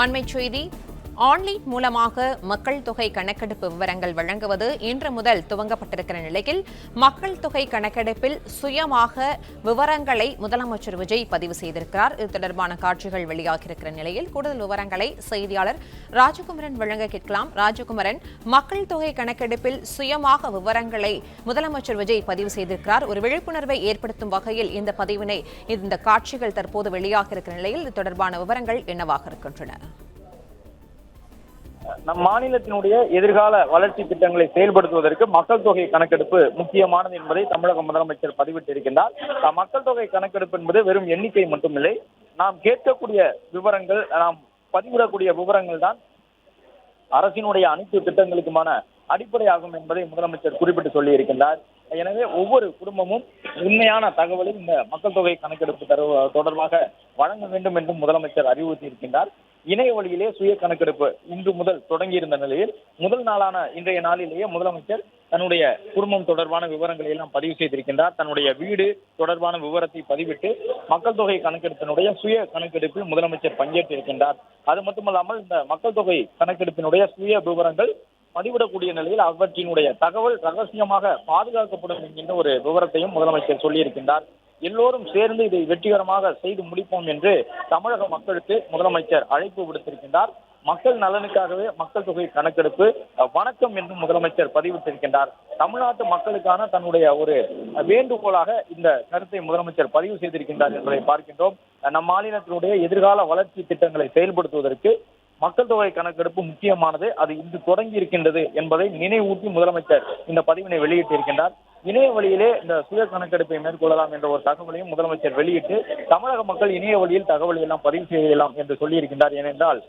அண்மைச் செய்தி. ஆன்லைன் மூலமாக மக்கள் தொகை கணக்கெடுப்பு விவரங்கள் வழங்குவது இன்று முதல் துவங்கப்பட்டிருக்கிற நிலையில் மக்கள் தொகை கணக்கெடுப்பில் சுயமாக விவரங்களை முதலமைச்சர் விஜய் பதிவு செய்திருக்கிறார். இது தொடர்பான காட்சிகள் வெளியாகியிருக்கிற நிலையில் கூடுதல் விவரங்களை செய்தியாளர் ராஜகுமரன் வழங்க கேட்கலாம். ராஜகுமரன், மக்கள் தொகை கணக்கெடுப்பில் சுயமாக விவரங்களை முதலமைச்சர் விஜய் பதிவு செய்திருக்கிறார். ஒரு விழிப்புணர்வை ஏற்படுத்தும் வகையில் இந்த காட்சிகள் தற்போது வெளியாகியிருக்கிற நிலையில் இது தொடர்பான விவரங்கள் என்னவாக இருக்கின்றன? நம் மாநிலத்தினுடைய எதிர்கால வளர்ச்சி திட்டங்களை செயல்படுத்துவதற்கு மக்கள் தொகை கணக்கெடுப்பு முக்கியமானது என்பதை தமிழக முதலமைச்சர் பதிவிட்டிருக்கின்றார். மக்கள் தொகை கணக்கெடுப்பு என்பது வெறும் எண்ணிக்கை மட்டுமில்லை, நாம் கேட்கக்கூடிய விவரங்கள், நாம் பதிவிடக்கூடிய விவரங்கள் தான் அரசினுடைய அனைத்து திட்டங்களுக்குமான அடிப்படையாகும் என்பதை முதலமைச்சர் குறிப்பிட்டு சொல்லியிருக்கின்றார். எனவே ஒவ்வொரு குடும்பமும் உண்மையான தகவலை இந்த மக்கள் தொகை கணக்கெடுப்பு தொடர்பாக வழங்க வேண்டும் என்றும் முதலமைச்சர் அறிவுறுத்தியிருக்கின்றார். இணைய வழியிலே சுய கணக்கெடுப்பு இன்று முதல் தொடங்கியிருந்த நிலையில் முதல் நாளான இன்றைய நாளிலேயே முதலமைச்சர் தன்னுடைய குடும்பம் தொடர்பான விவரங்களை எல்லாம் பதிவு செய்திருக்கின்றார். தன்னுடைய வீடு தொடர்பான விவரத்தை பதிவிட்டு மக்கள் தொகை கணக்கெடுப்பினுடைய சுய கணக்கெடுப்பில் முதலமைச்சர் பங்கேற்றிருக்கின்றார். அது மட்டுமல்லாமல் இந்த மக்கள் தொகை கணக்கெடுப்பினுடைய சுய விவரங்கள் பதிவிடக்கூடிய நிலையில் அவற்றினுடைய தகவல் ரகசியமாக பாதுகாக்கப்படும் என்கின்ற ஒரு விவரத்தையும் முதலமைச்சர் சொல்லியிருக்கின்றார். எல்லோரும் சேர்ந்து இதை வெற்றிகரமாக செய்து முடிப்போம் என்று தமிழக மக்களுக்கு முதலமைச்சர் அழைப்பு விடுத்திருக்கின்றார். மக்கள் நலனுக்காகவே மக்கள் தொகை கணக்கெடுப்பு வணக்கம் என்றும் முதலமைச்சர் பதிவிட்டிருக்கின்றார். தமிழ்நாட்டு மக்களுக்கான தன்னுடைய ஒரு வேண்டுகோளாக இந்த கருத்தை முதலமைச்சர் பதிவு செய்திருக்கின்றார் என்பதை பார்க்கின்றோம். நம் மாநிலத்தினுடைய எதிர்கால வளர்ச்சி திட்டங்களை செயல்படுத்துவதற்கு மக்கள் தொகை கணக்கெடுப்பு முக்கியமானது, அது இன்று தொடங்கி இருக்கின்றது என்பதை நினைவூட்டி முதலமைச்சர் இந்த பதிவினை வெளியிட்டிருக்கின்றார். இணைய வழியிலே இந்த சுய கணக்கெடுப்பை மேற்கொள்ளலாம் என்ற ஒரு தகவலையும் முதலமைச்சர் வெளியிட்டு தமிழக மக்கள் இணைய வழியில் தகவலை எல்லாம் பதிவு செய்யலாம் என்று சொல்லியிருக்கின்றார். ஏனென்றால்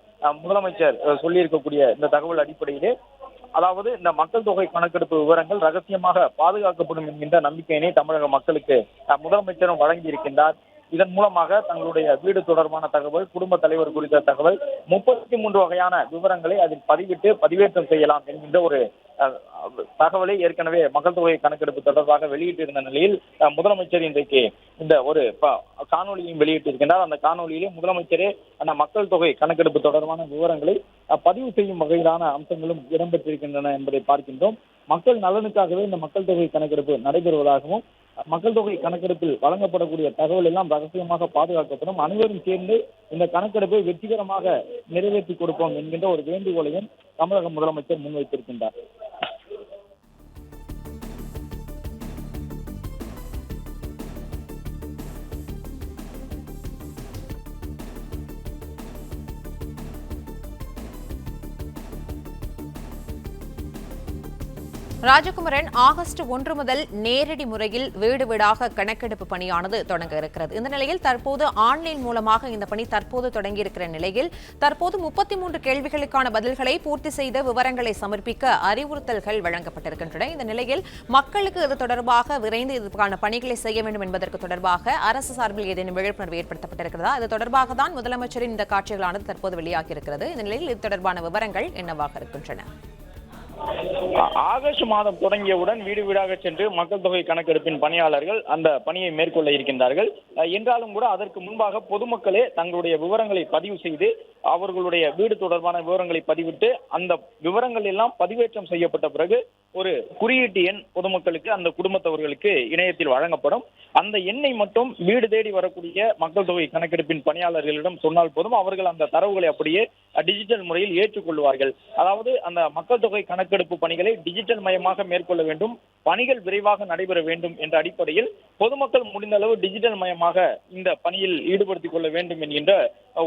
முதலமைச்சர் சொல்லியிருக்கக்கூடிய இந்த தகவல் அடிப்படையிலே, அதாவது இந்த மக்கள் தொகை கணக்கெடுப்பு விவரங்கள் ரகசியமாக பாதுகாக்கப்படும் என்கின்ற நம்பிக்கையினை தமிழக மக்களுக்கு முதலமைச்சரும் வழங்கி இருக்கின்றார். இதன் மூலமாக தங்களுடைய வீடு தொடர்பான தகவல், குடும்ப தலைவர் குறித்த தகவல், 33 வகையான விவரங்களை அதில் பதிவிட்டு பதிவேற்றம் செய்யலாம் என்கின்ற ஒரு தகவலை ஏற்கனவே மக்கள் தொகை கணக்கெடுப்பு தொடர்பாக வெளியிட்டிருந்த நிலையில் முதலமைச்சர் இன்றைக்கு இந்த ஒரு காணொலியையும் வெளியிட்டிருக்கின்றார். அந்த காணொலியிலே முதலமைச்சரே அந்த மக்கள் தொகை கணக்கெடுப்பு தொடர்பான விவரங்களை பதிவு செய்யும் வகையிலான அம்சங்களும் இடம்பெற்றிருக்கின்றன என்பதை பார்க்கின்றோம். மக்கள் நலனுக்காகவே இந்த மக்கள் தொகை கணக்கெடுப்பு நடைபெறுவதாகவும், மக்கள் தொகை கணக்கெடுப்பில் வழங்கப்படக்கூடிய தகவல் எல்லாம் ரகசியமாக பாதுகாக்கப்படும், அனைவரும் சேர்ந்து இந்த கணக்கெடுப்பை வெற்றிகரமாக நிறைவேற்றி கொடுப்போம் என்கின்ற ஒரு வேண்டுகோளையும் தமிழக முதலமைச்சர் முன்வைத்திருக்கின்றார். ராஜகுமரன், ஆகஸ்ட் 1 முதல் நேரடி முறையில் வீடு வீடாக கணக்கெடுப்பு பணியானது தொடங்க இருக்கிறது. இந்த நிலையில் தற்போது ஆன்லைன் மூலமாக இந்த பணி தற்போது தொடங்கியிருக்கிற நிலையில் தற்போது 33 கேள்விகளுக்கான பதில்களை பூர்த்தி செய்த விவரங்களை சமர்ப்பிக்க அறிவுறுத்தல்கள் வழங்கப்பட்டிருக்கின்றன. இந்த நிலையில் மக்களுக்கு இது தொடர்பாக விரைந்து இதற்கான பணிகளை செய்ய வேண்டும் என்பதற்கு தொடர்பாக அரசு சார்பில் ஏதேனும் விழிப்புணர்வு ஏற்படுத்தப்பட்டிருக்கிறதா? இது தொடர்பாக தான் முதலமைச்சரின் இந்த காட்சிகளானது தற்போது வெளியாகியிருக்கிறது. இந்த நிலையில் இது தொடர்பான விவரங்கள் என்னவாக இருக்கின்றன? ஆகஸ்ட் மாதம் தொடங்கியவுடன் வீடு வீடாக சென்று மக்கள் தொகை கணக்கெடுப்பின் பணியாளர்கள் அந்த பணியை மேற்கொள்ள இருக்கின்றார்கள். என்றாலும் கூட அதற்கு முன்பாக பொதுமக்களே தங்களுடைய விவரங்களை பதிவு செய்து அவர்களுடைய வீடு தொடர்பான விவரங்களை பதிவிட்டு அந்த விவரங்கள் எல்லாம் பதிவேற்றம் செய்யப்பட்ட பிறகு ஒரு குறியீட்டு எண் பொதுமக்களுக்கு, அந்த குடும்பத்தவர்களுக்கு இணையத்தில் வழங்கப்படும். அந்த எண்ணை மட்டும் வீடு தேடி வரக்கூடிய மக்கள் தொகை கணக்கெடுப்பின் பணியாளர்களிடம் சொன்னால் போதும், அவர்கள் அந்த தரவுகளை அப்படியே டிஜிட்டல் முறையில் ஏற்றுக்கொள்வார்கள். அதாவது அந்த மக்கள் தொகை கணக்கெடுப்பு பணிகளை டிஜிட்டல் மயமாக மேற்கொள்ள வேண்டும், பணிகள் விரைவாக நடைபெற வேண்டும் என்ற அடிப்படையில் பொதுமக்கள் முடிந்த அளவு டிஜிட்டல் மயமாக இந்த பணியில் ஈடுபடுத்திக் கொள்ள வேண்டும் என்கின்ற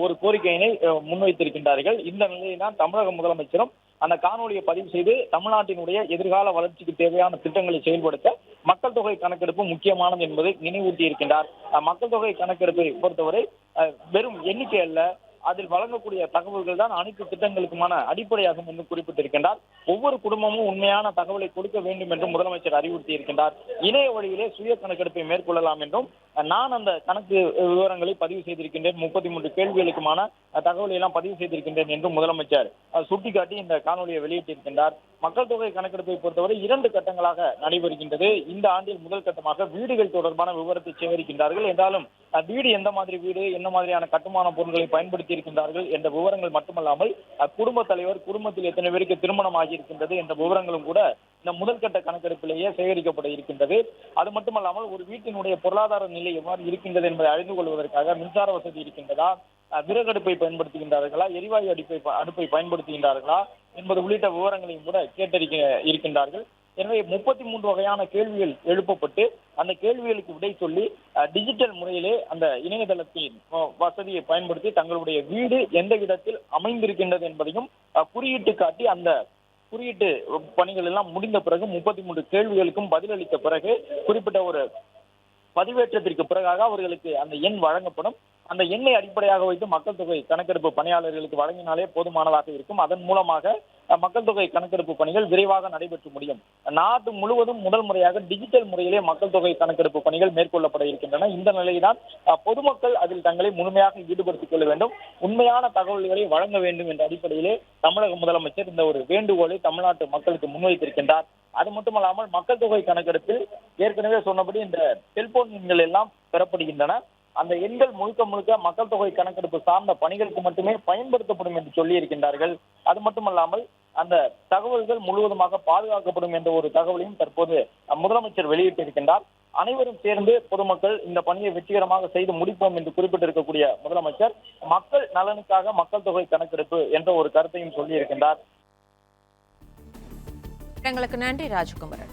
ஒரு கோரிக்கையினை முன்வைத்திருக்கின்றார்கள். இந்த நிலையில்தான் தமிழக முதலமைச்சரும் அந்த காணொலியை பதிவு செய்து தமிழ்நாட்டினுடைய எதிர்கால வளர்ச்சிக்கு தேவையான திட்டங்களை செயல்படுத்த மக்கள் தொகை கணக்கெடுப்பு முக்கியமானது என்பதை நினைவூட்டி இருக்கின்றார். மக்கள் தொகை கணக்கெடுப்பை பொறுத்தவரை வெறும் எண்ணிக்கை அல்ல, அதில் வழங்கக்கூடிய தகவல்கள் தான் அனைத்து திட்டங்களுக்குமான அடிப்படையாகும் என்று குறிப்பிட்டிருக்கின்றார். ஒவ்வொரு குடும்பமும் உண்மையான தகவலை கொடுக்க வேண்டும் என்றும் முதலமைச்சர் அறிவுறுத்தி இருக்கின்றார். இணைய வழியிலே சுய கணக்கெடுப்பை மேற்கொள்ளலாம் என்றும், நான் அந்த கணக்கு விவரங்களை பதிவு செய்திருக்கின்றேன், 33 கேள்விகளுக்குமான தகவலை எல்லாம் பதிவு செய்திருக்கின்றேன் என்றும் முதலமைச்சர் சுட்டிக்காட்டி இந்த காணொலியை வெளியிட்டிருக்கின்றார். மக்கள் தொகை கணக்கெடுப்பை பொறுத்தவரை 2 கட்டங்களாக நடைபெறுகின்றது. இந்த ஆண்டில் முதல் கட்டமாக வீடுகள் தொடர்பான விவரத்தை சேகரிக்கின்றார்கள். என்றாலும் வீடு எந்த மாதிரி வீடு, என்ன மாதிரியான கட்டுமான பொருட்களை பயன்படுத்தி இருக்கின்றார்கள் என்ற விவரங்கள் மட்டுமல்லாமல் குடும்ப தலைவர், குடும்பத்தில் எத்தனை பேருக்கு திருமணம் ஆகியிருக்கின்றது என்ற விவரங்களும் கூட இந்த முதல்கட்ட கணக்கெடுப்பிலேயே சேகரிக்கப்பட இருக்கின்றது. அது மட்டுமல்லாமல் ஒரு வீட்டினுடைய பொருளாதார நிலை எவ்வாறு இருக்கின்றது என்பதை அறிந்து கொள்வதற்காக மின்சார வசதி இருக்கின்றதா, விறகடுப்பை பயன்படுத்துகின்றார்களா, எரிவாயு அடுப்பை பயன்படுத்துகின்றார்களா என்பது உள்ளிட்ட விவரங்களையும் கூட கேட்டறிக்க இருக்கின்றார்கள். எனவே 33 வகையான கேள்விகள் எழுப்பப்பட்டு அந்த கேள்விகளுக்கு விடை சொல்லி டிஜிட்டல் முறையிலே அந்த இணையதளத்தின் வசதியை பயன்படுத்தி தங்களுடைய வீடு எந்த இடத்தில் அமைந்திருக்கின்றது என்பதையும் குறியிட்டு காட்டி அந்த குறியீட்டு பணிகள் எல்லாம் முடிந்த பிறகு 33 கேள்விகளுக்கும் பதிலளித்த பிறகு குறிப்பிட்ட ஒரு பதிவேற்றத்திற்கு பிறகாக அவர்களுக்கு அந்த எண் வழங்கப்படும். அந்த எண்ணை அடிப்படையாக வைத்து மக்கள் தொகை கணக்கெடுப்பு பணியாளர்களுக்கு வழங்கினாலே போதுமானதாக இருக்கும். அதன் மூலமாக மக்கள் தொகை கணக்கெடுப்பு பணிகள் விரைவாக நடைபெற்று முடியும். நாடு முழுவதும் முதல் முறையாக டிஜிட்டல் முறையிலே மக்கள் தொகை கணக்கெடுப்பு பணிகள் மேற்கொள்ளப்பட இருக்கின்றன. இந்த நிலையில்தான் பொதுமக்கள் அதில் தங்களை முழுமையாக ஈடுபடுத்திக் கொள்ள வேண்டும், உண்மையான தகவல்களை வழங்க வேண்டும் என்ற அடிப்படையிலே தமிழக முதலமைச்சர் இந்த ஒரு வேண்டுகோளை தமிழ்நாட்டு மக்களுக்கு முன்வைத்திருக்கின்றார். அது மட்டுமல்லாமல் மக்கள் தொகை கணக்கெடுப்பில் ஏற்கனவே சொன்னபடி இந்த செல்போன் எண்கள் எல்லாம் பெறப்படுகின்றன. அந்த எண்கள் முழுக்க முழுக்க மக்கள் தொகை கணக்கெடுப்பு சார்ந்த பணிகளுக்கு மட்டுமே பயன்படுத்தப்படும் என்று சொல்லி இருக்கின்றார்கள். அது மட்டுமல்லாமல் அந்த தகவல்கள் முழுவதுமாக பாதுகாக்கப்படும் என்ற ஒரு தகவலையும் தற்போது முதலமைச்சர் வெளியிட்டிருக்கின்றார். அனைவரும் சேர்ந்து பொதுமக்கள் இந்த பணியை வெற்றிகரமாக செய்து முடிப்போம் என்று குறிப்பிட்டிருக்கக்கூடிய முதலமைச்சர் மக்கள் நலனுக்காக மக்கள் தொகை கணக்கெடுப்பு என்ற ஒரு கருத்தையும் சொல்லி இருக்கின்றார். எங்களுக்கு நன்றி ராஜகுமரன்.